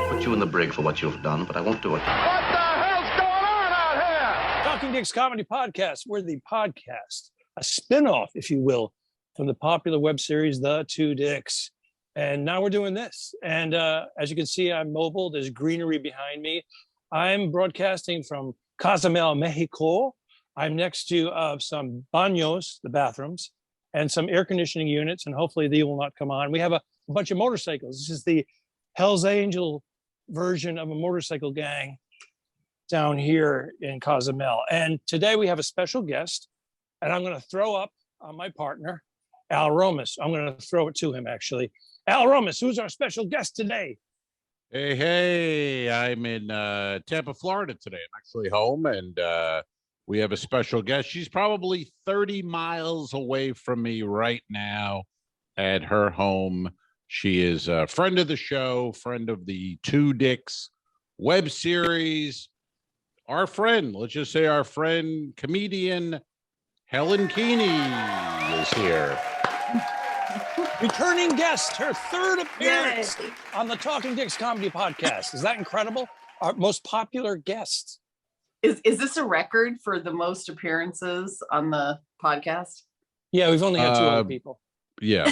Put you in the brig for what you've done, but I won't do it. What the hell's going on out here? Talking Dicks Comedy Podcast. We're the podcast, a spin-off, if you will, from the popular web series The Two Dicks. And now we're doing this. And as you can see, I'm mobile. There's greenery behind me. I'm broadcasting from Cozumel, Mexico. I'm next to some baños, the bathrooms, and some air conditioning units, and hopefully they will not come on. We have a bunch of motorcycles. This is the Hell's Angel version of a motorcycle gang down here in Cozumel. And today we have a special guest, and I'm going to throw up on my partner, Al Romas. I'm going to throw it to him, actually. Al Romas, who's our special guest today? Hey, I'm in Tampa, Florida today. I'm actually home, and we have a special guest. She's probably 30 miles away from me right now at her home. She is a friend of the show, friend of the Two Dicks web series. Our friend, let's just say our friend, comedian Helen Keaney is here. Returning guest, her third appearance on the Talking Dicks Comedy Podcast. Is that incredible? Our most popular guest. Is this a record for the most appearances on the podcast? Yeah, we've only had two other people. Yeah.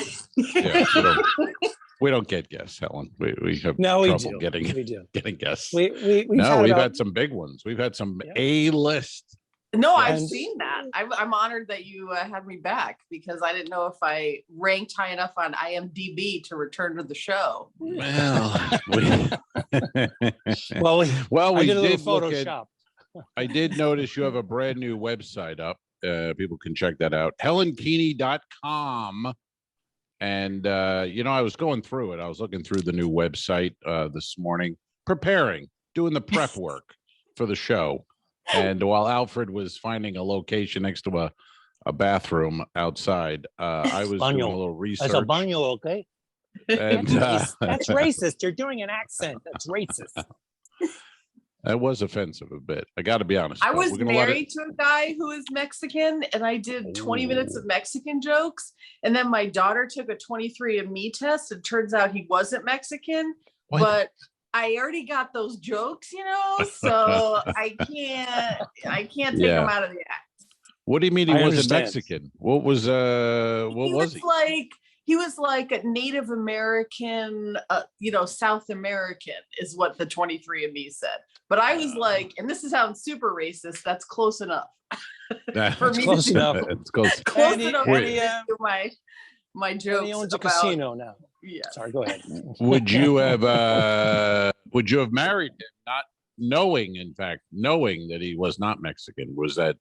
We don't get guests, Helen. We have trouble getting guests. We've had some big ones. We've had some A-list. No, I've seen that. I'm honored that you had me back because I didn't know if I ranked high enough on IMDb to return to the show. Well, we did Photoshop. I did notice you have a brand new website up. People can check that out. HelenKeaney.com. And, I was going through it. I was looking through the new website this morning, doing the prep work for the show. And while Alfred was finding a location next to a bathroom outside, I was doing a little research. That's a baño, okay? And, that's racist. You're doing an accent. That's racist. That was offensive a bit. I got to be honest. I was married to a guy who is Mexican, and I did 20 minutes of Mexican jokes. And then my daughter took a 23andMe test. It turns out he wasn't Mexican, but I already got those jokes, so I can't take them out of the act. What do you mean he wasn't Mexican? What was he? He was like a Native American, South American is what the 23andMe said. But I was like, and this sounds super racist. That's close enough. For me, close enough. It's close enough to do my jokes. He owns a casino now. Yeah. Sorry, go ahead. Would you have married him, not knowing that he was not Mexican? Was that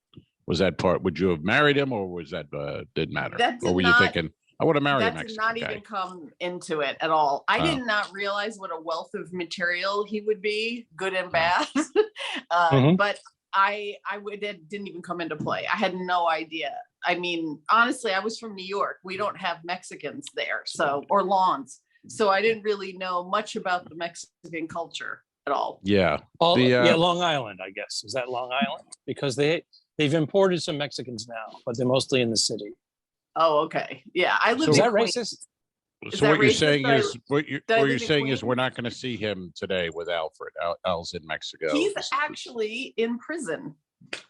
part? Would you have married him, or was that didn't matter? Or were you thinking, I want to marry a Mexican guy? That did not even come into it at all. I did not realize what a wealth of material he would be, good and bad. But I didn't even come into play. I had no idea. I mean, honestly, I was from New York. We don't have Mexicans there, or lawns. So I didn't really know much about the Mexican culture at all. Yeah. Long Island, I guess. Is that Long Island? Because they've imported some Mexicans now, but they're mostly in the city. Oh, okay. Yeah, I live. Is that racist? So what you're saying is we're not going to see him today with Alfred. Al's in Mexico. He's actually in prison.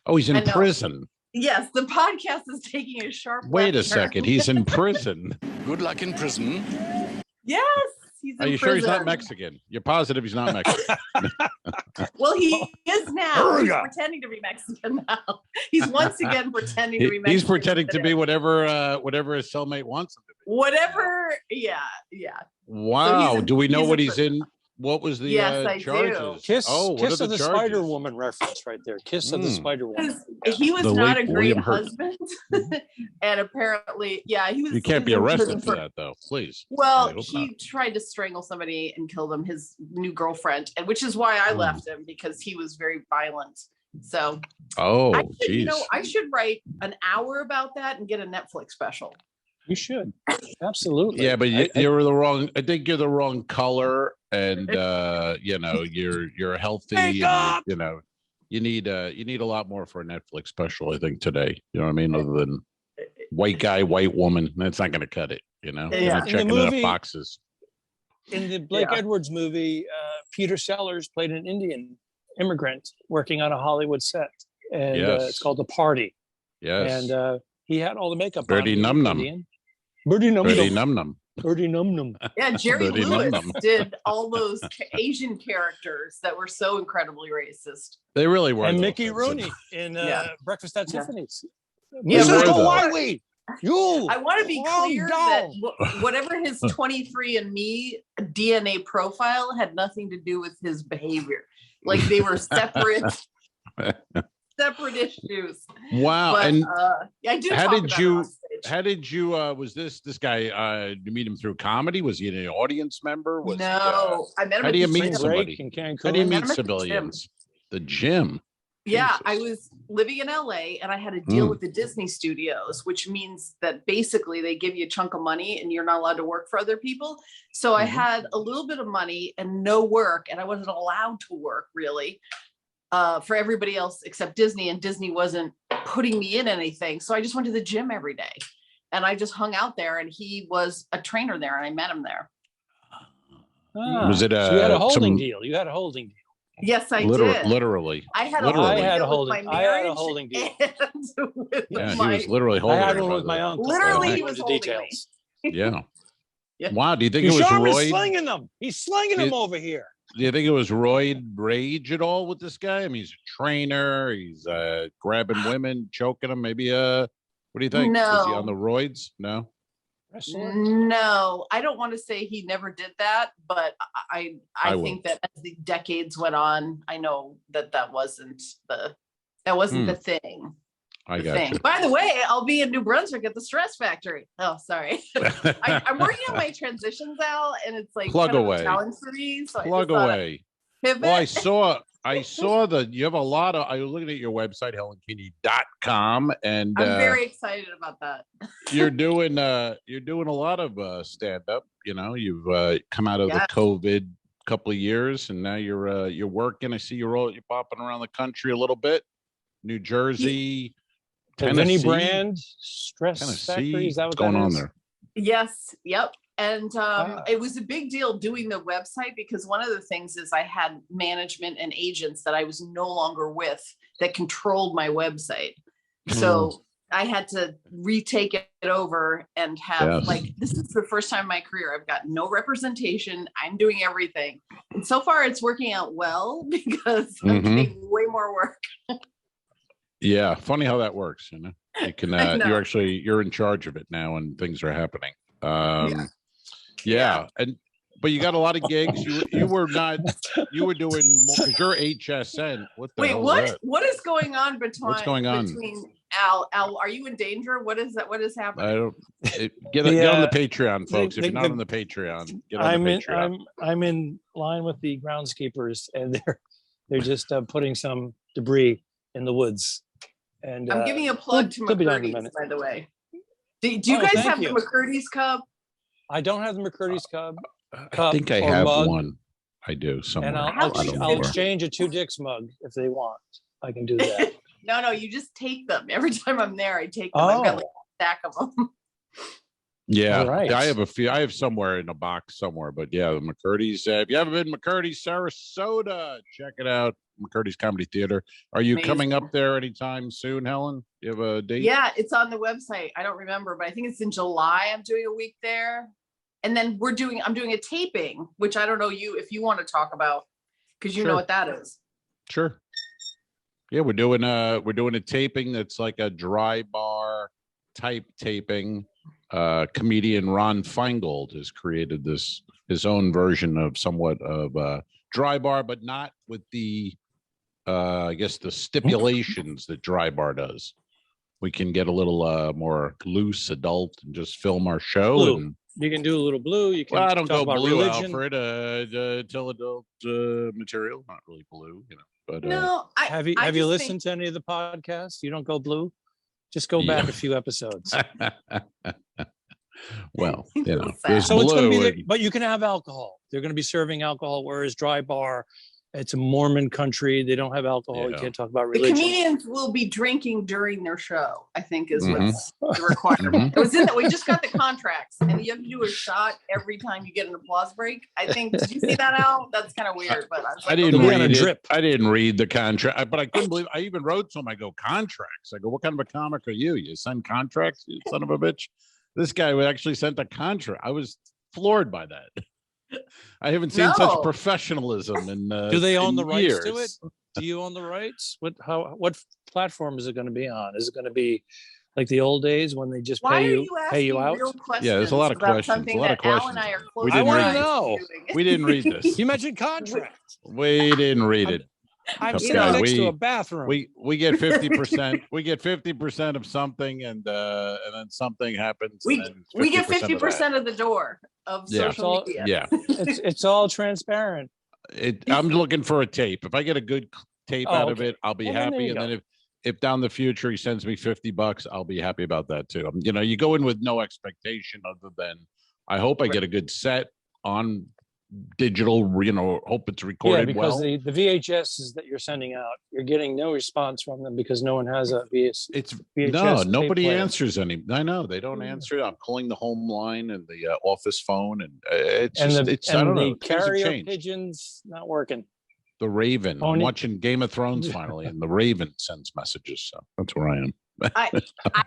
Oh, he's in prison. Yes, the podcast is taking a sharp. Wait a second. He's in prison. Good luck in prison. Yes. Are you sure he's not Mexican? You're positive he's not Mexican? Well, he is now. He's pretending to be Mexican now. He's once again pretending to be Mexican. He's pretending to be whatever his cellmate wants him to be. Whatever. Yeah. Wow. So do we know what he's in? What was the charges? Do. Kiss of the Spider Woman reference right there. Kiss of the Spider Woman. He was not a great husband. And apparently, he was. You can't be arrested for that, though. Please. Well, he tried to strangle somebody and kill them, his new girlfriend, and which is why I left him, because he was very violent. So. Oh, geez. I should write an hour about that and get a Netflix special. You should. Absolutely. Yeah, but you're the wrong. I think you're the wrong color, and you're healthy. And, you need a lot more for a Netflix special, I think, today. You know what I mean? Other than white guy, white woman. That's not going to cut it. You know, Yeah. checking enough boxes. In the Blake Edwards movie, Peter Sellers played an Indian immigrant working on a Hollywood set, and it's called The Party. Yes, and he had all the makeup Birdie on. Num Num. Birdie Num Birdie Num. Num Num. Birdie Num Num. Yeah, Jerry Birdie Lewis Num Num. did all those Asian characters that were so incredibly racist. They really were. And though, Mickey offensive. Rooney in Breakfast at Tiffany's. Yeah, Mrs. were, though. Wiley, you. I want to be calm clear down. that whatever his 23andMe DNA profile had nothing to do with his behavior. Like they were separate issues. Wow. But, And I do. how talk did about you- it on stage. how did you? Was this guy? Did you meet him through comedy? Was he an audience member? Was No, I met him. how at do you the meet gym. somebody? In Cancun. How do you met meet him at the civilians? The gym. Yeah, Jesus. I was living in LA and I had a deal with the Disney studios, which means that basically they give you a chunk of money and you're not allowed to work for other people. So I had a little bit of money and no work, and I wasn't allowed to work really for everybody else except Disney, and Disney wasn't putting me in anything. So I just went to the gym every day and I just hung out there, and he was a trainer there and I met him there. Was it so you had a holding some- deal? You had a holding deal. Yes, I Literally, did. literally. I had Literally. a I had a holding deal with holding- my I had a marriage holding deal. and with Yeah, my, he was literally I holding. had it, one by with the my way. uncle. Literally, I he don't was know the holding me. details. Yeah. Yeah. Wow. Do you think it was Ducharme is Roy? slinging them. He's slinging them over here. Do you think it was Roy rage at all with this guy? I mean, he's a trainer. He's grabbing women, choking them. Maybe what do you think? No. Is he on the roids? No. No, I don't want to say he never did that, but I will. think that as the decades went on, I know that wasn't the thing. I the got thing. you. By the way, I'll be in New Brunswick at the Stress Factory. Oh, sorry. I'm working on my transitions out, and it's like Plug kind of a away. challenge for me. So Plug I just away. pivot. Well, I saw that you have a lot of. I was looking at your website, HelenKeaney.com, and I'm very excited about that. you're doing a lot of stand up. You know, you've come out of Yes. the COVID couple of years, and now you're working. I see you're popping around the country a little bit. New Jersey, The Vinny Tennessee, Brand Stress Factory. Tennessee. Is that what What's going that on is? there? Yes. Yep. And it was a big deal doing the website because one of the things is I had management and agents that I was no longer with that controlled my website. So I had to retake it over and have this is the first time in my career I've got no representation. I'm doing everything. And so far it's working out well because I'm getting way more work. Yeah, funny how that works. You know, you can you're in charge of it now, and things are happening. But you got a lot of gigs. You were doing more because you're HSN. What the hell is that? What is going on What's going on? between Al, are you in danger? What is that? What is happening? I don't get on the Patreon, folks. If you're not on the Patreon, get on the Patreon. I'm in line with the groundskeepers, and they're just putting some debris in the woods. And I'm giving a plug to McCurdy's, by the way. Do you guys have the McCurdy's cup? I don't have the McCurdy's cup. I think I have mug. one. I do somewhere. And I'll exchange a 2 Dicks mug if they want. I can do that. No, you just take them. Every time I'm there, I take them. I've got like a stack of them. Yeah, right. I have a few. I have somewhere in a box somewhere, but yeah, the McCurdy's. If you haven't been to McCurdy's, Sarasota, check it out. McCurdy's Comedy Theater. Are you coming up there anytime soon, Helen? You have a date? Yeah, it's on the website. I don't remember, but I think it's in July. I'm doing a week there. And then I'm doing a taping, which I don't know if you want to talk about, because you know what that is. Sure. Yeah, we're doing a taping that's like a dry bar type taping. Comedian Ron Feingold has created his own version of somewhat of dry bar, but not with the I guess the stipulations that dry bar does. We can get a little more loose, adult, and just film our show. Blue. And You can do a little blue. You can I don't talk go about blue, religion. Alfred. Tell adult material, not really blue, you know. But No, Have you listened to any of the podcasts? You don't go blue. Just go back a few episodes. Well, you know, Sad. So it's going to blue be, but you can have alcohol. They're going to be serving alcohol, whereas dry bar It's a Mormon country. They don't have alcohol. You can't talk about The religion. comedians will be drinking during their show, I think is what's the requirement. It was in that we just got the contracts and you have to do a shot every time you get an applause break. I think, did you see that, Al? That's kind of weird, but I didn't read it. I didn't read the contract, but I couldn't believe I even wrote to him. I go, contracts. I go, what kind of a comic are you? You send contracts, you son of a bitch. This guy would actually sent a contract. I was floored by that. I haven't seen such professionalism in do they own the years. rights to it? Do you own the rights? What platform is it going to be on? Is it going to be like the old days when they just pay you out? Yeah, there's a lot of questions. A lot of questions. I want to know. We didn't read this. You mentioned contract. We didn't read it. I'm sitting next to a bathroom. We get 50%. We get 50% of something, and then something happens. We get 50% of the door of social media. Yeah, it's all transparent. I'm looking for a tape. If I get a good tape out of it, I'll be happy. And then if down the future he sends me $50, I'll be happy about that too. You go in with no expectation other than I hope I get a good set on digital, hope it's recorded because well. the VHSs that you're sending out, you're getting no response from them because no one has a VHS. No, nobody answers any. I know they don't answer. I'm calling the home line and the office phone, and the carrier pigeons not working. The Raven. I'm watching Game of Thrones finally, and the Raven sends messages. So that's where I am. I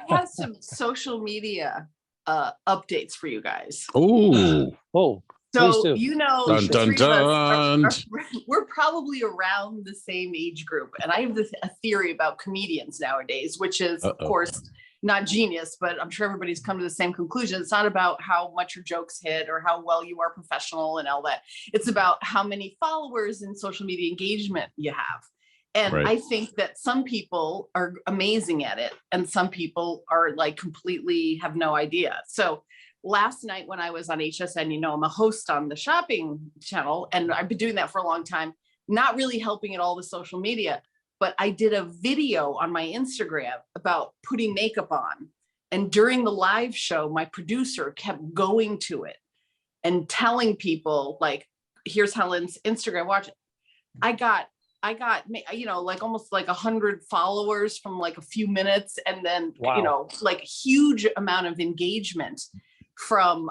have some social media updates for you guys. Oh. So, dun, dun, dun. We're probably around the same age group. And I have a theory about comedians nowadays, which is, of course, not genius, but I'm sure everybody's come to the same conclusion. It's not about how much your jokes hit or how well you are professional and all that. It's about how many followers and social media engagement you have. And I think that some people are amazing at it and some people are like completely have no idea. So last night when I was on HSN, I'm a host on the shopping channel, and I've been doing that for a long time, not really helping at all with social media, but I did a video on my Instagram about putting makeup on. And during the live show, my producer kept going to it and telling people like, here's Helen's Instagram, watch it. I got like almost like 100 followers from like a few minutes. And then, like huge amount of engagement from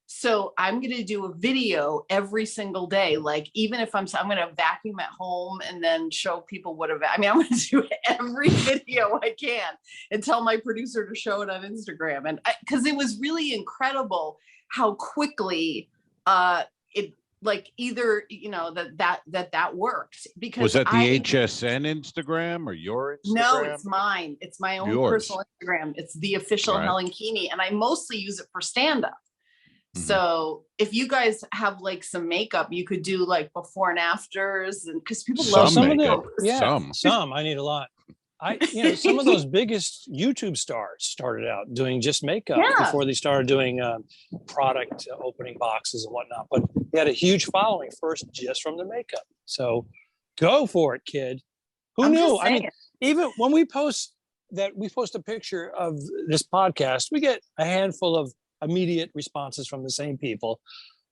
so I'm going to do a video every single day. Like, even if I'm going to vacuum at home and then show people I'm going to do every video I can and tell my producer to show it on Instagram. And because it was really incredible how quickly it like either, that worked. Because was that the HSN Instagram or your Instagram? No, it's mine. It's my own personal Instagram. It's the official Helen Keaney. And I mostly use it for stand-up. So if you guys have like some makeup, you could do like before and afters, and because people love some of them. Yeah, some I need a lot. Some of those biggest YouTube stars started out doing just makeup before they started doing product opening boxes and whatnot. But they had a huge following first just from the makeup. So go for it, kid. Who knew? I mean, even when we post a picture of this podcast, we get a handful of immediate responses from the same people.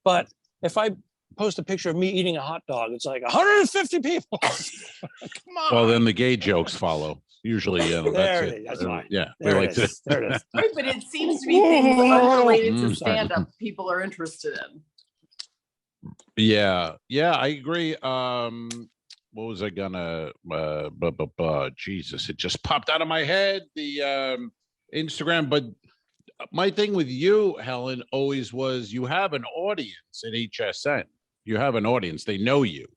But if I post a picture of me eating a hot dog, it's like 150 people. Come on. Well, then the gay jokes follow. Usually, that's it. That's fine. Yeah, there it is. There it is. Right, but it seems to be things unrelated to stand-up people are interested in. Yeah, I agree. What was I gonna? Jesus, it just popped out of my head. The Instagram, but my thing with you, Helen, always was you have an audience at HSN. You have an audience. They know you.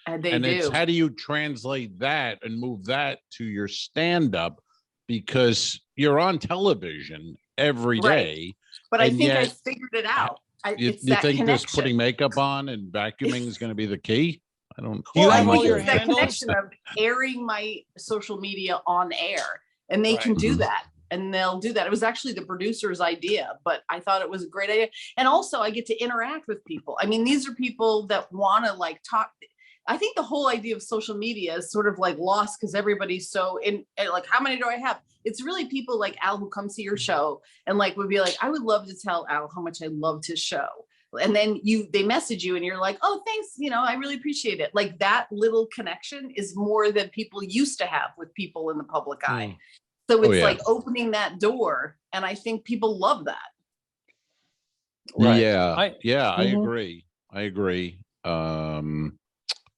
And it's how do you translate that and move that to your stand-up? Because you're on television every day. But I think I figured it out. You think this putting makeup on and vacuuming is going to be the key? I don't. Well, I think it's that connection of airing my social media on air, and they can do that. And they'll do that. It was actually the producer's idea, but I thought it was a great idea. And also I get to interact with people. I mean, these are people that want to like talk. I think the whole idea of social media is sort of like lost because everybody's so in like, how many do I have? It's really people like Al who come see your show and like would be like, I would love to tell Al how much I loved his show. And then they message you and you're like, oh, thanks. I really appreciate it. Like that little connection is more than people used to have with people in the public eye. So it's like opening that door. And I think people love that. Right. I agree.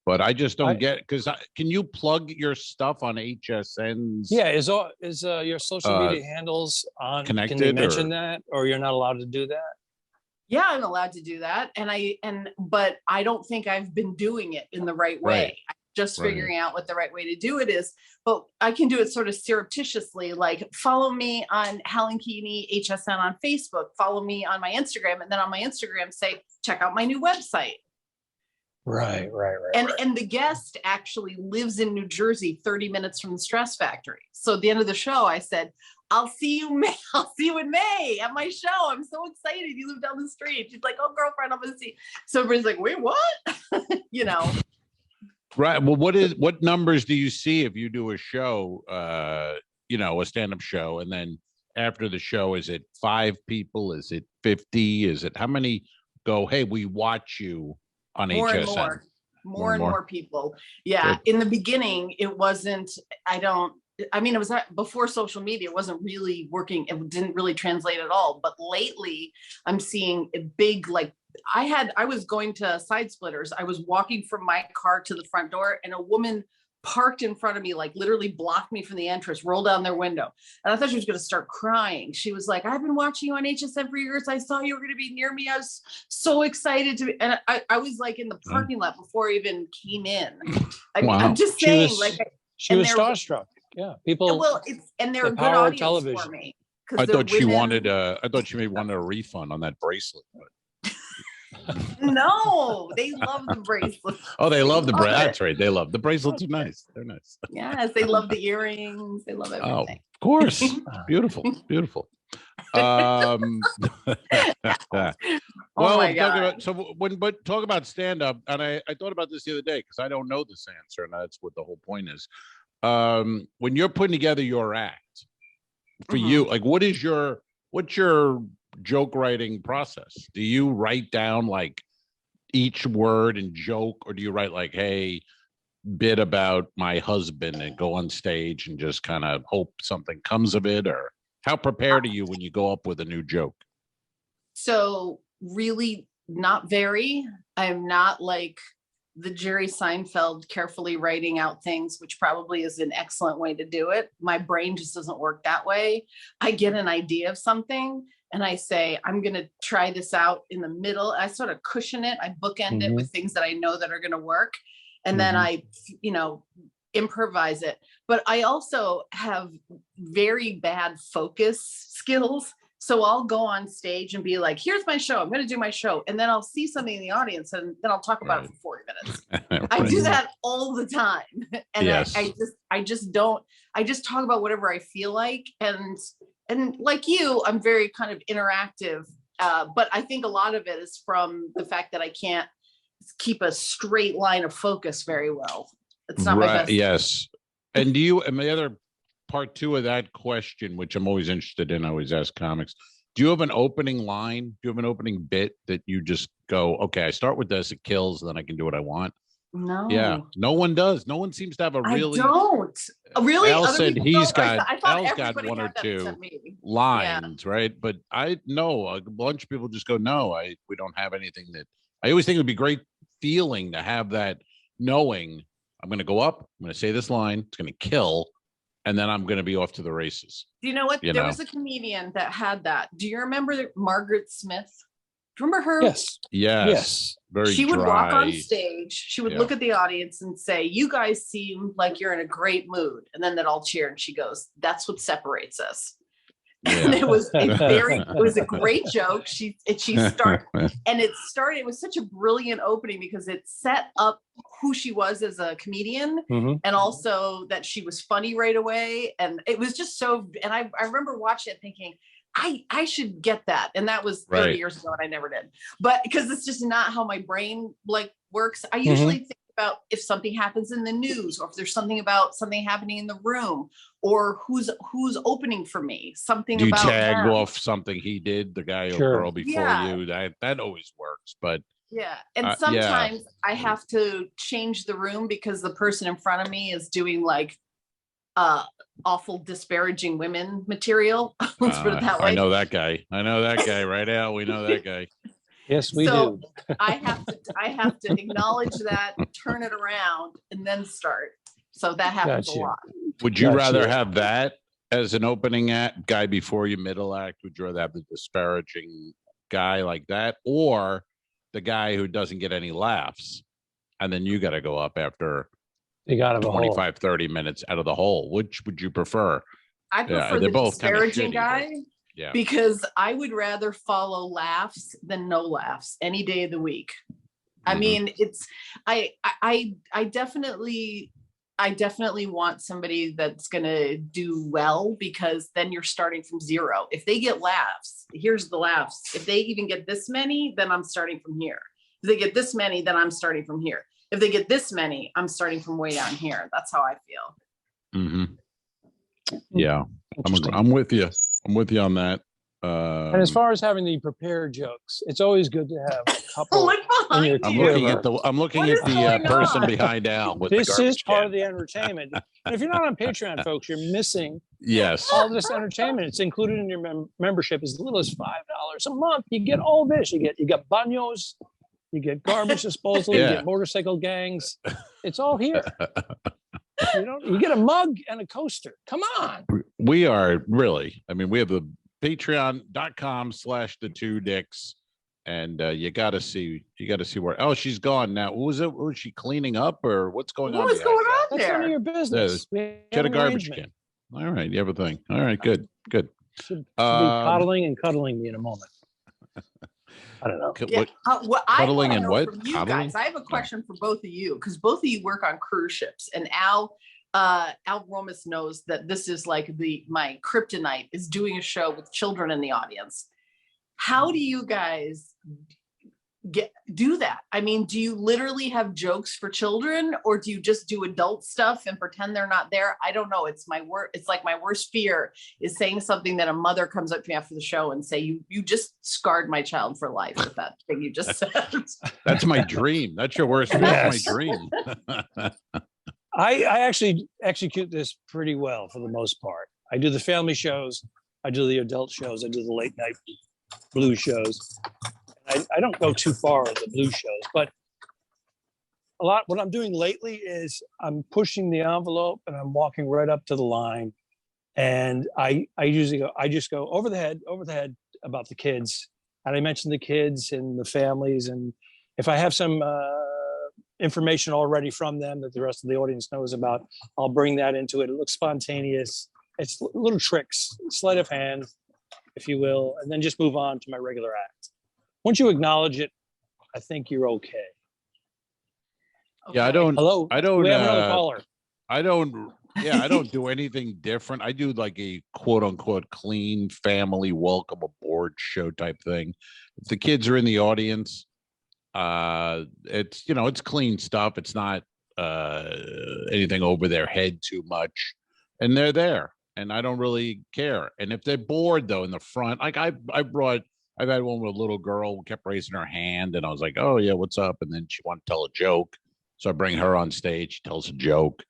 But I just don't get, because can you plug your stuff on HSN's? Yeah, is your social media handles on connected? Can you mention that, or you're not allowed to do that? Yeah, I'm allowed to do that, but I don't think I've been doing it in the right way. Right. I'm just figuring out what the right way to do it is. But I can do it sort of surreptitiously, like follow me on Helen Keaney HSN on Facebook, follow me on my Instagram, and then on my Instagram say, check out my new website. Right. And the guest actually lives in New Jersey, 30 minutes from the Stress Factory. So at the end of the show, I said, I'll see you in May at my show. I'm so excited. You live down the street. She's like, oh, girlfriend, I'm going to see. So everybody's like, wait, what? Right. Well, what numbers do you see if you do a show, a stand-up show, and then after the show, is it 5 people? Is it 50? Is it how many go, hey, we watch you on HSN? More and more people. Yeah. Good. In the beginning, it wasn't, it was before social media, it wasn't really working. It didn't really translate at all. But lately I'm seeing a big, I was going to Side Splitters. I was walking from my car to the front door and a woman parked in front of me, like literally blocked me from the entrance, rolled down their window. And I thought she was going to start crying. She was like, I've been watching you on HSN for years. I saw you were going to be near me. I was so excited to be. And I was like in the parking lot before I even came in. I'm just saying, she was starstruck. Yeah. People. Well, and they're a good audience television. For me. I thought she wanted may wanted a refund on that bracelet. No, they love the bracelets. Oh, they love the bracelet. That's right. They love the bracelets. Are nice. They're nice. Yes, they love the earrings. They love everything. Oh, of course. Beautiful. Well, my God. Talk about stand up, and I thought about this the other day because I don't know this answer, and that's what the whole point is. When you're putting together your act for you, like what's your joke writing process? Do you write down like each word and joke, or do you write like, hey, bit about my husband, and go on stage and just kind of hope something comes of it? Or how prepared are you when you go up with a new joke? So really not very. I'm not like the Jerry Seinfeld carefully writing out things, which probably is an excellent way to do it. My brain just doesn't work that way. I get an idea of something and I say, I'm going to try this out in the middle. I sort of cushion it. I bookend it with things that I know that are going to work. And then I, improvise it. But I also have very bad focus skills. So I'll go on stage and be like, here's my show. I'm going to do my show. And then I'll see something in the audience and then I'll talk about it for 40 minutes. I do that all the time. And yes. I just talk about whatever I feel like. And like you, I'm very kind of interactive. But I think a lot of it is from the fact that I can't keep a straight line of focus very well. It's not my best. Yes. And the other part 2 of that question, which I'm always interested in, I always ask comics, do you have an opening line? Do you have an opening bit that you just go, okay, I start with this, it kills, then I can do what I want? No. Yeah, no one does. No one seems to have a really. I don't. Really? Al said he's got. Al's got 1 or 2 lines, yeah. Right? But I know a bunch of people just go, no, we don't have anything that. I always think it would be great feeling to have that, knowing I'm going to go up, I'm going to say this line, it's going to kill, and then I'm going to be off to the races. Do you know what? There was a comedian that had that. Do you remember Margaret Smith? Do you remember her? Yes. Very She would dry. walk on stage. She would look at the audience and say, you guys seem like you're in a great mood. And then they'd all cheer. And she goes, that's what separates us. Yeah. And it was a great joke. She started, and it was such a brilliant opening because it set up who she was as a comedian and also that she was funny right away. And it was just so, and I remember watching it thinking, I should get that. And that was 30 years ago and I never did. But because it's just not how my brain works. I usually think about if something happens in the news, or if there's something about something happening in the room, or who's opening for me, something Do you about tag them. off something he did, the guy or Sure. girl before you? That always works. But Yeah. And sometimes I have to change the room because the person in front of me is doing like awful disparaging women material. Let's put it that way. I know that guy. Right, Al? We know that guy. Yes, we do. I have to acknowledge that, turn it around, and then start. So that happens a lot. Would you rather have that as an opening act guy before your middle act? Would you rather have the disparaging guy like that, or the guy who doesn't get any laughs, and then you got to go up after you got 25, 30 minutes out of the hole? Which would you prefer? I prefer the disparaging guy. Yeah. Because I would rather follow laughs than no laughs any day of the week. I mean, I definitely want somebody that's going to do well, because then you're starting from zero. If they get laughs, here's the laughs. If they even get this many, then I'm starting from here. If they get this many, then I'm starting from here. If they get this many, I'm starting from way down here. That's how I feel. Mm-hmm. Yeah. I'm with you. I'm with you on that. And as far as having the prepared jokes, it's always good to have a couple. I'm looking at the person behind Al. With this is part of the entertainment. And if you're not on Patreon, folks, you're missing all this entertainment. It's included in your membership as little as $5 a month. You get all this. You get baños, you get garbage disposal, you get motorcycle gangs. It's all here. You get a mug and a coaster. Come on. We are really, I mean, we have the patreon.com/the2dicks, and you got to see where, she's gone now. Was she cleaning up, or what's going on? What's going on That's there? none of your business. She had a garbage can. All right. You have a thing. All right. Good. Should be coddling and cuddling me in a moment. I don't know. Cuddling and what? From you guys, I have a question for both of you, because both of you work on cruise ships, and Al Romas knows that this is like my kryptonite, is doing a show with children in the audience. How do you guys do that? I mean, do you literally have jokes for children, or do you just do adult stuff and pretend they're not there? I don't know. It's like my worst fear is saying something that a mother comes up to me after the show and say, you just scarred my child for life with that thing you just said. That's my dream. That's your worst fear. That's my dream. I actually execute this pretty well for the most part. I do the family shows, I do the adult shows, I do the late night blues shows. I don't go too far in the blues shows, but what I'm doing lately is I'm pushing the envelope and I'm walking right up to the line. And I just go over the head about the kids. And I mention the kids and the families. And if I have some information already from them that the rest of the audience knows about, I'll bring that into it. It looks spontaneous. It's little tricks, sleight of hand, if you will, and then just move on to my regular act. Once you acknowledge it, I think you're okay. Yeah, I don't. Hello. I don't. We have another caller. I don't. Yeah, I don't do anything different. I do like a quote unquote clean family welcome aboard show type thing. If the kids are in the audience, it's clean stuff. It's not anything over their head too much, and they're there, and I don't really care. And if they're bored though in the front, like I've had one with a little girl who kept raising her hand, and I was like, oh yeah, what's up? And then she wanted to tell a joke. So I bring her on stage, she tells a joke.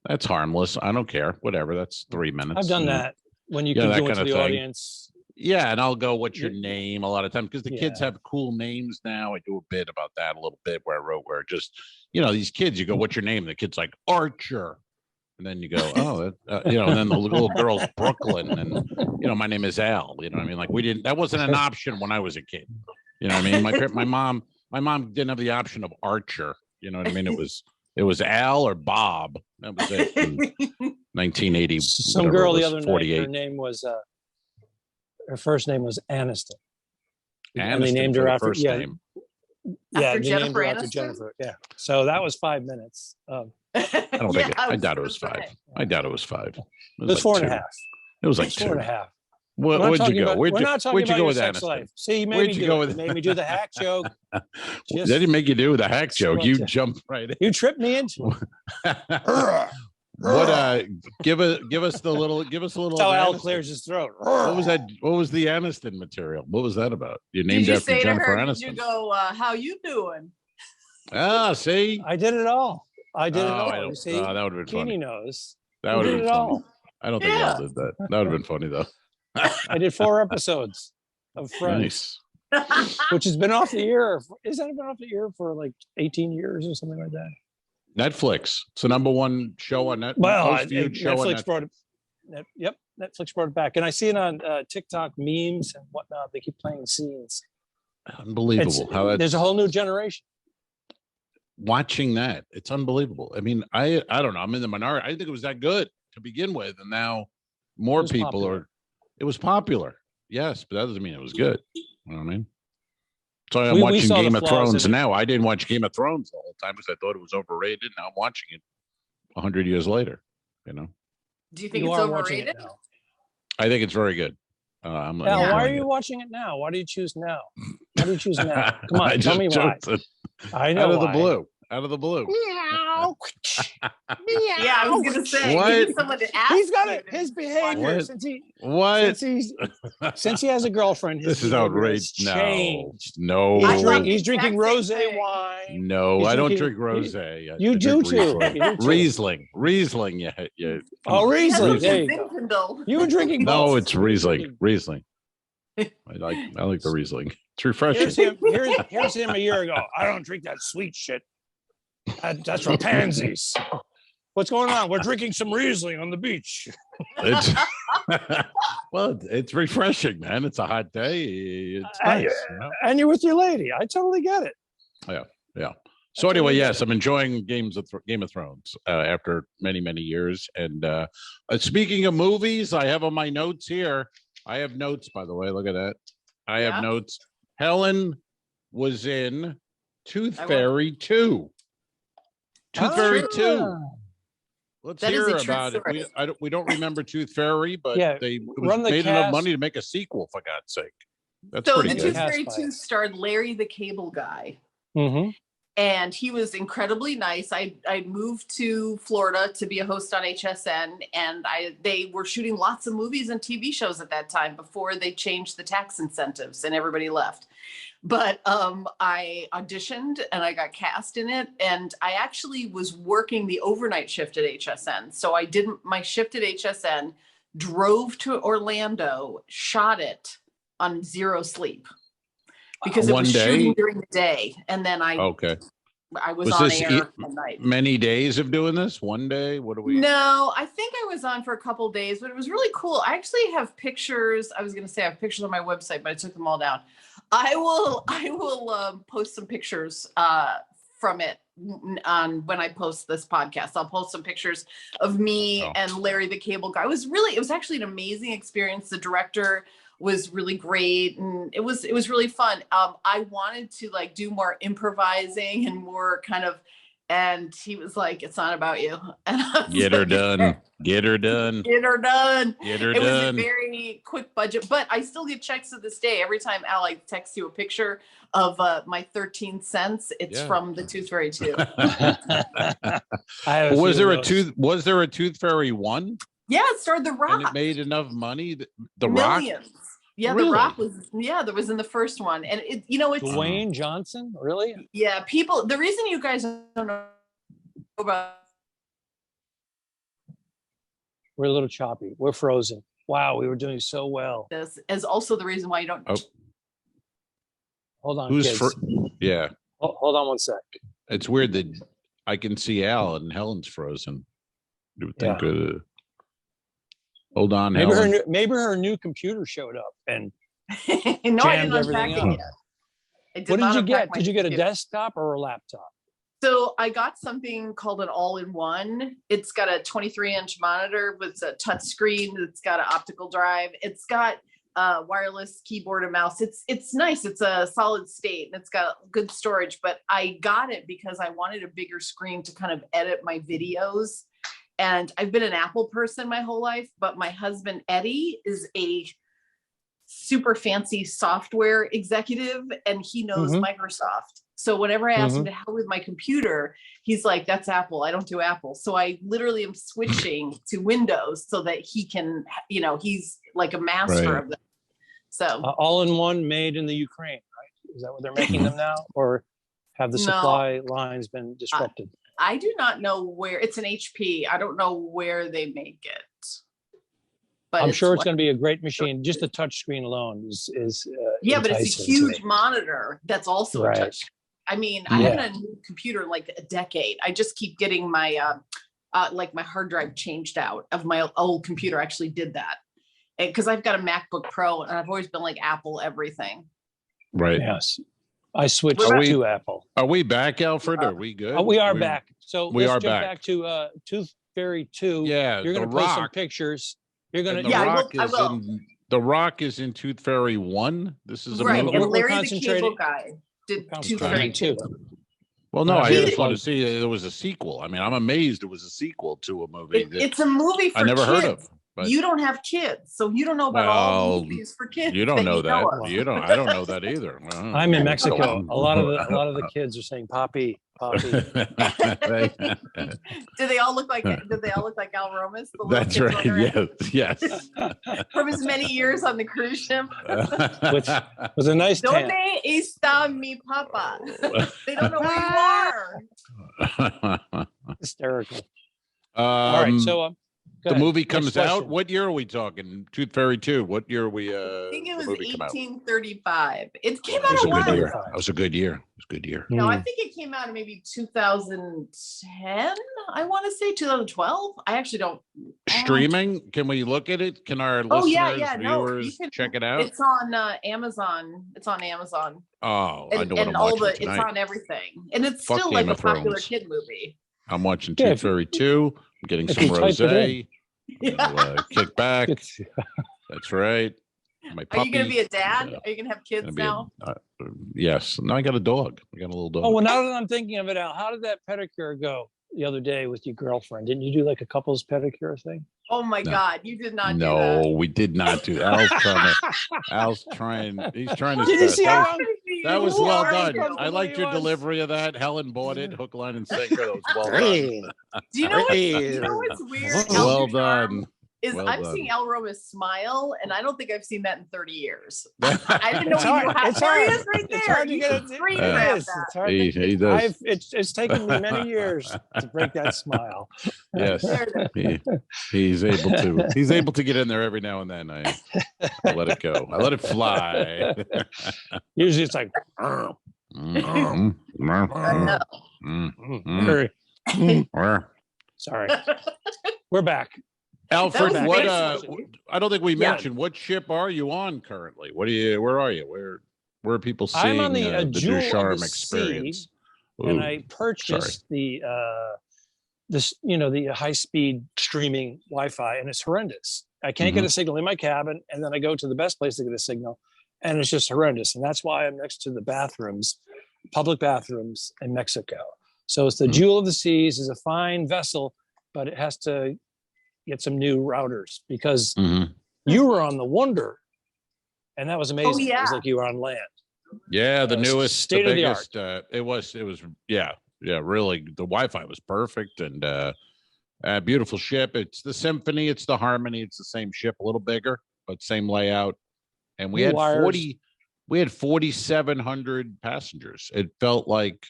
That's harmless. I don't care. Whatever. That's 3 minutes. I've done that when you can go into the audience. Yeah, and I'll go, what's your name? A lot of times, because the kids have cool names now. I do a bit about that a little bit where I wrote where just, these kids, you go, what's your name? And the kid's like, Archer. And then you go, oh, and then the little girl's Brooklyn. And, my name is Al. You know what I mean? Like that wasn't an option when I was a kid. You know what I mean? My mom didn't have the option of Archer. You know what I mean? It was Al or Bob. That was it. In 1980. Some girl the other night, her name was, her first name was Aniston. And they named her after Jennifer Aniston? Jennifer. Yeah. So that was 5 minutes. I don't think I doubt it was 5. I doubt it was 5. It was like 4.5. It was like 4.5. Where'd you go? We're not talking where'd you about go your with sex Aniston? life. See, you made Where'd me you do go it. with- You made me do the hack joke. They didn't make you do the hack joke. You jumped right in. You tripped me into it. What give us a little That's how Al Aniston. clears his throat. What was that? What was the Aniston material? What was that about? You named Did you after say to Jennifer her, Aniston. did you go, how you doing? See? I did it all. I did it I all. don't- You see, that would have been funny. Keaney knows. That I would did have been it funny. all. I don't think Yeah. Al did that. That would have been funny though. I did 4 episodes of Friends, Nice. which has been off the air. Is that been off the air for like 18 years or something like that? Netflix. It's the #1 show on Netflix. Well, most viewed show on Netflix brought it. Yep, Netflix brought it back, and I see it on TikTok memes and whatnot. They keep playing scenes. Unbelievable. There's a whole new generation. Watching that, it's unbelievable. I mean, I don't know. I'm in the minority. I didn't think it was that good to begin with, and now more people popular. are. It was popular, yes, but that doesn't mean it was good. You know what I mean? So I'm We watching saw the Game of flaws Thrones in it. now. I didn't watch Game of Thrones the whole time because I thought it was overrated. Now I'm watching it 100 years later. You know, Do you think You it's are watching it overrated? now. I think it's very good. I'm Al, why are enjoying you it. watching it now? Why do you choose now? Why do you choose now? Come I on, tell just me why. chose it I know out of why. the blue. Out of the blue. Yeah, I was gonna say, What? maybe someone to ask He's got you it. to His watch behavior it. What? since he has a girlfriend. His This is behavior has outrageous. No, changed. no, I thought He's the drinking exact rosé same thing. wine. no. He's I don't drinking- drink rosé. You do too. You do too. Riesling. Yeah. come Oh, on. He has Riesling. like There a you go. Zinfandel. You were drinking No, both. it's Riesling. Riesling. I like the Riesling. It's refreshing. Here's him a year ago. I don't drink that sweet shit. That's for pansies. What's going on? We're drinking some Riesling on the beach. It's well, it's refreshing, man. It's a hot day. It's nice. You know? And you're with your lady. I totally get it. Yeah. So anyway, yes, I'm enjoying Game of Thrones after many years. And speaking of movies, I have on my notes here. I have notes, by the way. Look at that. I have Yeah? notes. Helen was in Tooth I Fairy 2. Tooth Fairy 2. Ah. Let's That is hear a true about it. story. We don't remember Tooth Fairy, but Yeah, they run the made enough cast. money to make a sequel, for God's sake. That's So pretty the good. Tooth good. Fairy Cast 2 by- starred Larry the Cable Guy. Mm-hmm. And he was incredibly nice. I moved to Florida to be a host on HSN, and they were shooting lots of movies and TV shows at that time before they changed the tax incentives and everybody left. But I auditioned and I got cast in it, and I actually was working the overnight shift at HSN. So I did my shift at HSN, drove to Orlando, shot it on zero sleep. Because it One was day? shooting during the day, and then I Okay. was Was on this air at night. Many days of doing this? One day? What do we? No, I think I was on for a couple of days, but it was really cool. I actually have pictures. I was going to say I have pictures on my website, but I took them all down. I will post some pictures from it on when I post this podcast. I'll post some pictures of me and Larry the Cable Guy. It was actually an amazing experience. The director was really great, and it was really fun. I wanted to like do more improvising and more kind of, and he was like, "It's not about you." And I was Get her like, done. Get her done. Get her done. Get her It was a done. very quick budget, but I still get checks to this day. Every time Al like texts you a picture of my 13 cents, it's from the Tooth Fairy 2. Was there a Tooth Fairy 1? Yeah, it started The Rock. And it made enough money. The Rock. Millions. Yeah, Really? The Rock was. Yeah, there was in the first one, and it's Dwayne Johnson, really? Yeah, people. The reason you guys don't know about We're a little choppy. We're frozen. Wow, we were doing so well. this is also the reason why you don't. Oh. Hold on, Who's kids. Yeah. Hold on one sec. It's weird that I can see Al and Helen's frozen. You would think, hold on, Helen. Maybe her new computer showed up and No, I didn't jammed unpack everything it up. yet. I did What did not you unpack get? my Did you get a computer. desktop or a laptop? So I got something called an all-in-one. It's got a 23-inch monitor with a touch screen. It's got an optical drive. It's got wireless keyboard and mouse. It's nice. It's a solid state and it's got good storage. But I got it because I wanted a bigger screen to kind of edit my videos. And I've been an Apple person my whole life, but my husband Eddie is a super fancy software executive, and he knows Microsoft. So whenever I ask him to help with my computer, he's like, that's Apple. I don't do Apple. So I literally am switching to Windows so that he can, he's like a master of that. So all in one, made in the Ukraine, right? Is that what they're making them now? Or have the supply lines been disrupted? I do not know where. It's an HP. I don't know where they make it. But I'm sure it's going to be a great machine. Just the touch screen alone is but it's a huge monitor that's also a touch. I mean, I haven't had a new computer in like a decade. I just keep getting my like my hard drive changed out of my old computer. I actually did that because I've got a MacBook Pro and I've always been like Apple everything. Right. Yes. I switched to Apple. Are we back, Alfred? Are we good? We are back. So let's jump back to Tooth Fairy 2. Yeah. You're going to post some pictures. You're going to. I will. The Rock is in Tooth Fairy 1. This is a movie. movie. And Larry the Cable Guy did Tooth Fairy 2. Well, no, I just want to see there was a sequel. I mean, I'm amazed it was a sequel to a movie. It's a movie for I never kids. Heard of. But you don't have kids, so you don't know about all movies for kids. You don't know that. You don't. I don't know that either. I'm in Mexico. A lot of the kids are saying "Papi, Papi." Do they all look like Al Romas? That's right. Yes. From his many years on the cruise ship. Which was a nice. Donde está mi papa? They don't know where you are. Hysterical. All right, so. The movie comes out. What year are we talking? Tooth Fairy 2. What year are we? I think it was 1835. It came out a while ago. That was a good year. It was a good year. No, I think it came out in maybe 2010. I want to say 2012. I actually don't. Streaming? Can we look at it? Can our listeners, viewers check it out? It's on Amazon. It's on Amazon. Oh, I know and all the. It's on everything, and it's still like a popular kid movie. I'm watching Tooth Fairy 2. I'm getting some rosé. Kick back. That's right. My puppy. Are you going to be a dad? Are you going to have kids now? Yes. No, I got a dog. I got a little dog. Oh, well, now that I'm thinking of it, Al, how did that pedicure go the other day with your girlfriend? Didn't you do like a couples pedicure thing? Oh my God, you did not do that. No, we did not do that. He's trying to. Did you see how that was well done. I liked your delivery of that. Helen bought it, hook, line, and sinker. That was well done. Do you know what's weird? Well done. I'm seeing Al Romas smile, and I don't think I've seen that in 30 years. I didn't know he knew how. There he is right there. It's hard to get it. He does. It's taken me many years to break that smile. Yes, he's able to get in there every now and then. I let it go. I let it fly. Usually it's like. Sorry. We're back. Alfred, I don't think we mentioned what ship are you on currently? Where are you? Where are people seeing I'm on the Ducharme experience? And I purchased the high speed streaming Wi-Fi, and it's horrendous. I can't get a signal in my cabin, and then I go to the best place to get a signal, and it's just horrendous. And that's why I'm next to the public bathrooms in Mexico. So it's the Jewel of the Seas is a fine vessel, but it has to get some new routers because you were on the Wonder, and that was amazing. It was like you were on land. Yeah, the newest, state the of biggest. the art. It was. Yeah. Really, the Wi-Fi was perfect and beautiful ship. It's the Symphony. It's the Harmony. It's the same ship, a little bigger, but same layout. And we had 4,700 passengers. It felt like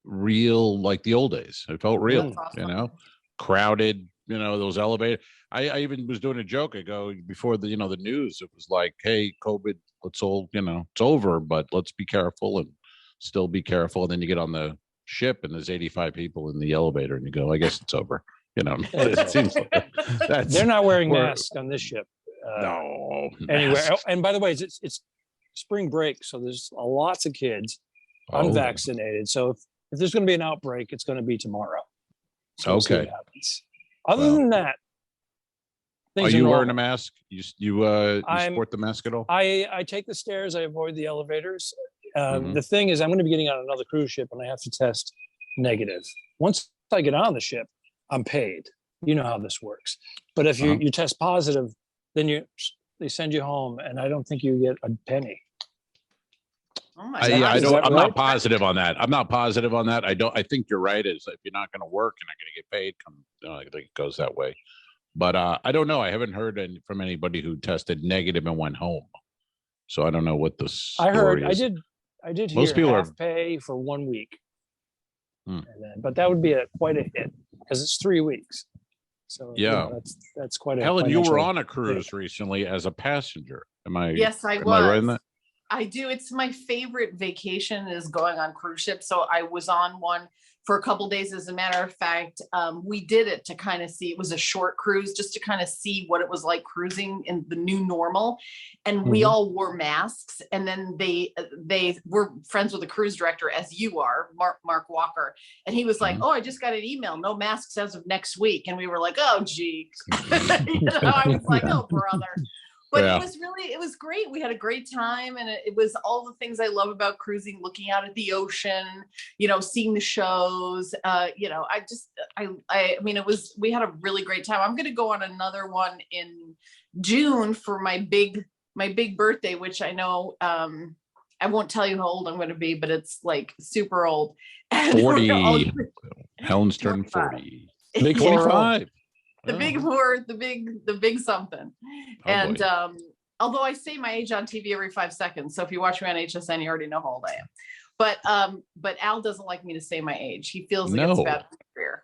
real, like the old days. It felt real, awesome. Crowded. Those elevators. I even was doing a joke. I go before the news. It was like, hey, COVID, let's all it's over, but let's be careful and still be careful. And then you get on the ship and there's 85 people in the elevator, and you go, I guess it's over. It seems like they're not wearing masks on this ship. No. Anywhere. And by the way, it's spring break, so there's lots of kids unvaccinated. So if there's going to be an outbreak, it's going to be tomorrow. So we'll see what happens. Other than that, are you wearing a mask? You sport the mask at all? I take the stairs. I avoid the elevators. The thing is, I'm going to be getting on another cruise ship, and I have to test negative. Once I get on the ship, I'm paid. You know how this works. But if you test positive, then they send you home, and I don't think you get a penny. Oh my Yeah, God. Is that I'm right? not positive on that. I'm not positive on that. I think you're right. Is if you're not going to work and not going to get paid, I think it goes that way. But I don't know. I haven't heard from anybody who tested negative and went home. So I don't know what the story is. I did Most hear people half pay for 1 week. Hmm. But that would be quite a hit because it's 3 weeks. So Yeah. that's quite a Helen, you were financial on a cruise recently as a passenger. Yes, I am was. I right in that? I do. It's my favorite vacation is going on cruise ships. So I was on one for a couple of days. As a matter of fact, we did it to kind of see, it was a short cruise just to kind of see what it was like cruising in the new normal. And we all wore masks. And then they were friends with the cruise director, as you are, Mark Walker. And he was like, oh, I just got an email, no masks as of next week. And we were like, oh, gee. I was like, oh, brother. But it was great. We had a great time, and it was all the things I love about cruising, looking out at the ocean, seeing the shows, we had a really great time. I'm going to go on another one in June for my big birthday, which I know, I won't tell you how old I'm going to be, but it's like super old. 40. Helen's turning 40. Big 25. The big four, the big something. And although I say my age on TV every 5 seconds, so if you watch me on HSN, you already know how old I am. But Al doesn't like me to say my age. He feels like it's bad for my career.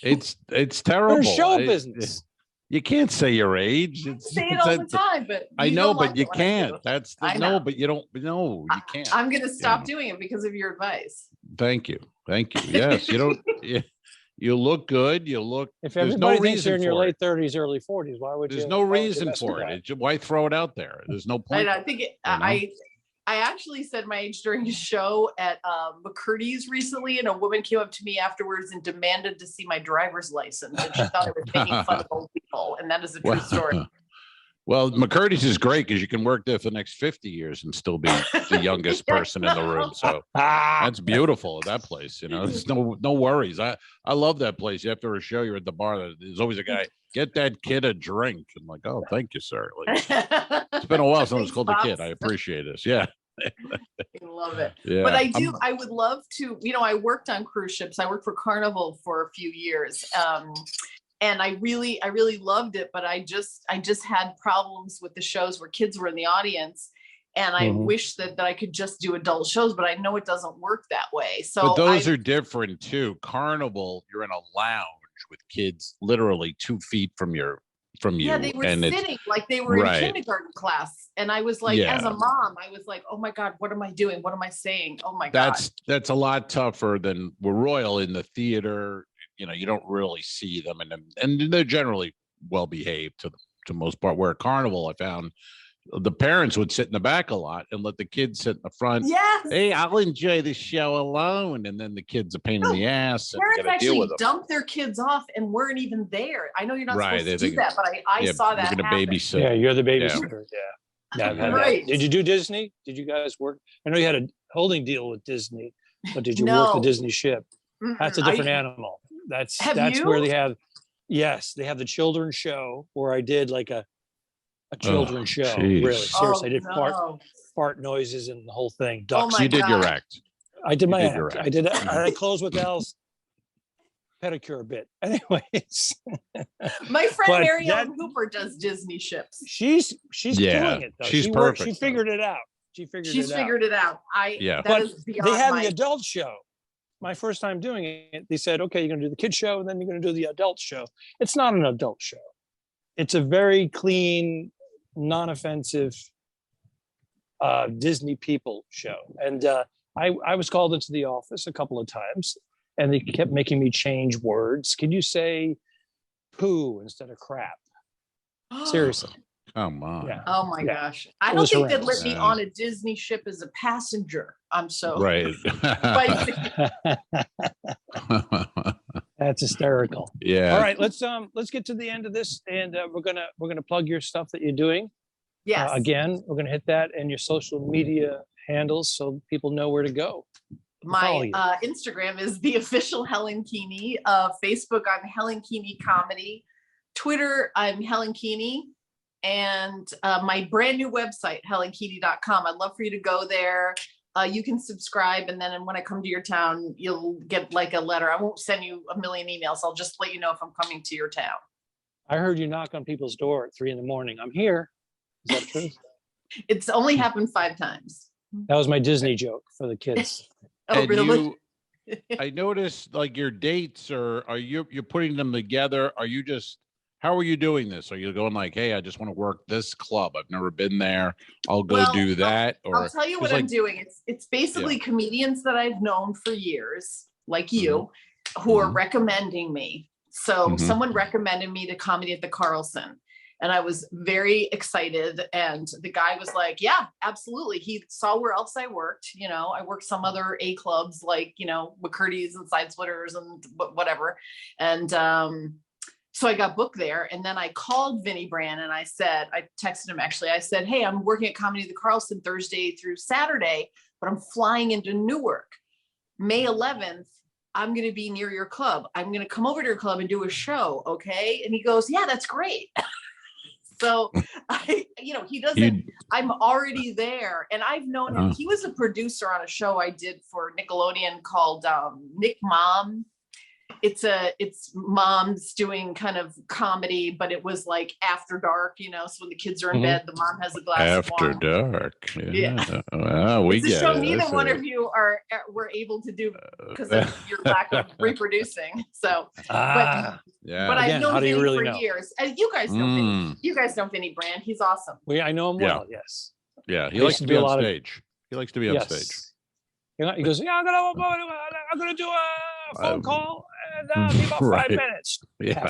It's terrible. We're show business. You can't say your age. I say it all the time, but I know, but you can't. That's no, but you don't. No, you can't. I'm going to stop doing it because of your advice. Thank you. Yes, you don't. You look good. You look. If everybody thinks you're in your late 30s, early 40s, why would you? There's no reason for it. Why throw it out there? There's no point. I think I actually said my age during a show at McCurdy's recently, and a woman came up to me afterwards and demanded to see my driver's license, and she thought I was making fun of old people, and that is a true story. Well, McCurdy's is great because you can work there for the next 50 years and still be the youngest person in the room. So that's beautiful, that place. There's no worries. I love that place. After a show, you're at the bar. There's always a guy, get that kid a drink. I'm like, oh, thank you, sir. Like, it's been a while since I was called a kid. I appreciate this. Yeah. I love it. Yeah. But I would love to, I worked on cruise ships. I worked for Carnival for a few years. And I really loved it, but I just had problems with the shows where kids were in the audience, and I wish that I could just do adult shows, but I know it doesn't work that way. So but those are different too. Carnival, you're in a lounge with kids literally 2 feet from you. Yeah, they were sitting like they were in kindergarten class, and I was like, as a mom, I was like, oh my God, what am I doing? What am I saying? Oh my God, that's a lot tougher than we're Royal in the theater. You don't really see them, and they're generally well behaved to most part. Where at Carnival, I found the parents would sit in the back a lot and let the kids sit in the front. Yes. Hey, I'll enjoy the show alone, and then the kids a pain in the ass. And parents actually deal with them. Dumped their kids off and weren't even there. I know you're not supposed to do that, but I saw that happen. Babysit. Yeah, you're the babysitter. Yeah. Right. Did you do Disney? Did you guys work? I know you had a holding deal with Disney, but did you work the Disney ship? That's a different animal. That's where they have the children's show where I did like a children's show. Geez. Really, seriously, I did fart noises and the whole thing. Ducks. You did your act. I did my act. I closed with Al's pedicure bit. Anyways, my friend Marianne Hooper does Disney ships. She's doing it though. She's perfect. She figured it out. She's figured it out. That is beyond they had the adult show. My first time doing it, they said, okay, you're going to do the kid show and then you're going to do the adult show. It's not an adult show. It's a very clean, non-offensive Disney people show. And I was called into the office a couple of times and they kept making me change words. Can you say poo instead of crap? Seriously. Come on. Yeah. Oh my gosh. I don't think they'd let me on a Disney ship as a passenger. I'm so right. That's hysterical. Yeah. All right, let's get to the end of this, and we're gonna plug your stuff that you're doing. Yes. Again, we're gonna hit that and your social media handles so people know where to go. My Instagram is the official Helen Keaney. Facebook, I'm Helen Keaney Comedy. Twitter, I'm Helen Keaney. and my brand new website, helenkeaney.com. I'd love for you to go there. You can subscribe, and then when I come to your town, you'll get like a letter. I won't send you a million emails. I'll just let you know if I'm coming to your town. I heard you knock on people's door at 3 a.m. I'm here. Is that true? It's only happened 5 times. That was my Disney joke for the kids. Oh, And really? I noticed like your dates are you're putting them together. How are you doing this? Are you going like, hey, I just want to work this club. I've never been there. I'll go do that. I'll tell you what I'm doing. It's basically comedians that I've known for years, like you, who are recommending me. So someone recommended me to comedy at the Carlson, and I was very excited. And the guy was like, yeah, absolutely. He saw where else I worked. You know, I worked some other A clubs like, you know, McCurdy's and Side Splitters and whatever. And so I got booked there. And then I called Vinny Brand and I texted him actually. I said, hey, I'm working at Comedy at the Carlson Thursday through Saturday, but I'm flying into Newark. May 11th, I'm going to be near your club. I'm going to come over to your club and do a show. Okay. And he goes, yeah, that's great. So he doesn't, I'm already there, and I've known him. He was a producer on a show I did for Nickelodeon called Nick Mom. It's moms doing kind of comedy, but it was like after dark, you know, so when the kids are in bed, the mom has a glass of wine. After dark. Yeah. It's a show neither one of you were able to do because of your lack of reproducing. So, but I've known Vinny for years. And you guys know Vinny. You guys know Vinny Brand. He's awesome. I know him well. Yes. Yeah. He likes to be on stage. He likes to be on stage. He goes, yeah, I'm gonna do a phone call and be about 5 minutes. Yeah.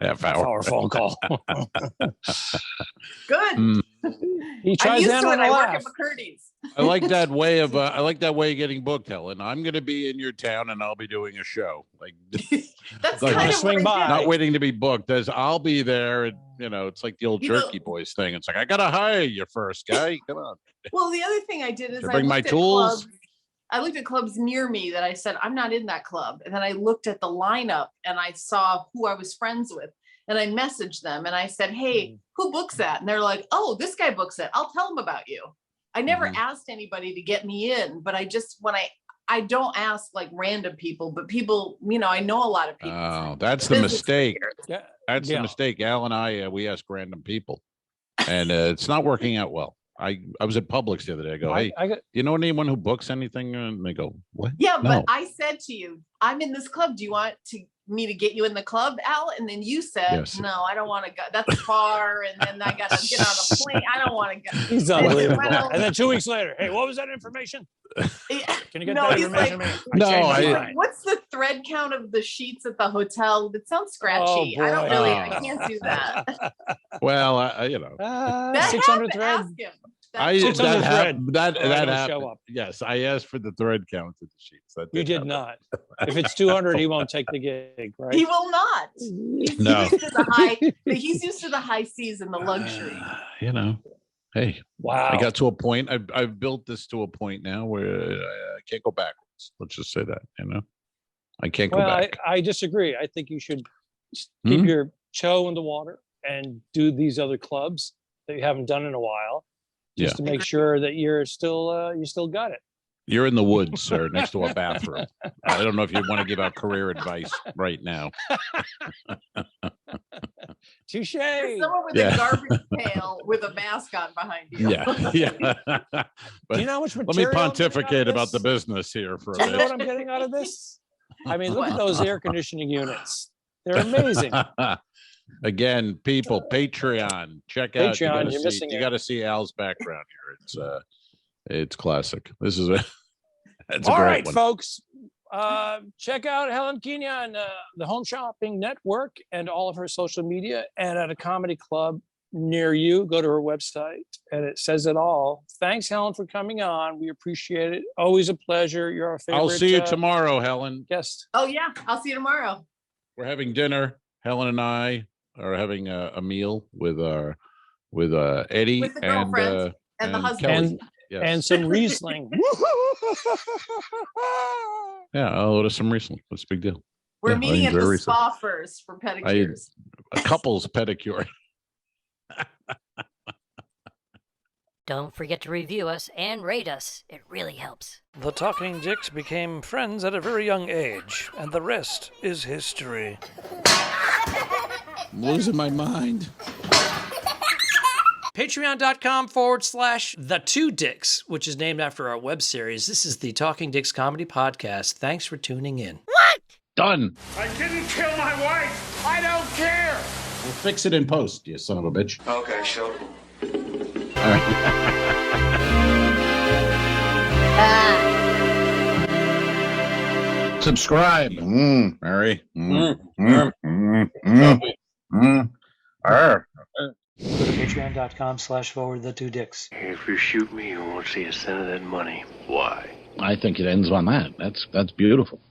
Half hour phone call. Good. He tries that on a laugh. I work at McCurdy's. I like that way of getting booked, Helen. I'm going to be in your town and I'll be doing a show. Like that's like, kind of swing by. Not waiting to be booked. I'll be there. And, you know, it's like the old Jerky Boys thing. It's like I got to hire you first, guy. Come on. Well, the other thing I did is bring my tools. I looked at clubs near me that I said, I'm not in that club. And then I looked at the lineup and I saw who I was friends with. And I messaged them and I said, hey, who books that? And they're like, oh, this guy books it. I'll tell him about you. I never asked anybody to get me in, but I don't ask like random people, but people, you know, I know a lot of people. Oh, that's the mistake. That's the mistake. Al and I, we ask random people and it's not working out well. I was at Publix the other day. I go, hey, do you know anyone who books anything? And they go, what? Yeah, no. But I said to you, I'm in this club. Do you want me to get you in the club, Al? And then you said, no, I don't want to go. That's far. And then I got to get on a plane. I don't want to go. He's unbelievable. And then 2 weeks later, hey, what was that information? Can you get that information? Like, what's the thread count of the sheets at the hotel? It sounds scratchy. Oh, I can't do that. Well, you know, 600 threads. That happened. Yes, I asked for the thread count of the sheets. You did not. If it's 200, he won't take the gig, right? He will not. He's used to the high seas and the luxury. You know, hey, wow. I got to a point. I've built this to a point now where I can't go backwards. Let's just say that. You know, I can't go back. I disagree. I think you should keep your toe in the water and do these other clubs that you haven't done in a while. Just to make sure that you still got it. You're in the woods, sir, next to a bathroom. I don't know if you want to give out career advice right now. Touche. Someone with a garbage pail with a mask on behind you. Yeah. But do you know how much material? Let me pontificate about the business here for a bit. Do you know what I'm getting out of this? I mean, look at those air conditioning units. They're amazing. Again, people, Patreon, check out. You got to see Al's background here. It's classic. This is that's all a great right, one. folks. Check out Helen Keaney on the Home Shopping Network and all of her social media, and at a comedy club near you. Go to her website, and it says it all. Thanks, Helen, for coming on. We appreciate it. Always a pleasure. You're our favorite. I'll see you tomorrow, Helen. Guest. Oh yeah, I'll see you tomorrow. We're having dinner. Helen and I are having a meal with Eddie with the girlfriend and the husband. And some Riesling. Yeah, I'll order some Riesling. What's the big deal? We're meeting at the spa first for pedicures. A couple's pedicure. Don't forget to review us and rate us. It really helps. The Talking Dicks became friends at a very young age, and the rest is history. I'm losing my mind. Patreon.com/The Two Dicks, which is named after our web series. This is the Talking Dicks Comedy Podcast. Thanks for tuning in. What? Done. I didn't kill my wife. I don't care. We'll fix it in post, you son of a bitch. Okay, sure. All right. Subscribe. Mary. Go to patreon.com/The Two Dicks. If you shoot me, you won't see a cent of that money. Why? I think it ends on that. That's beautiful.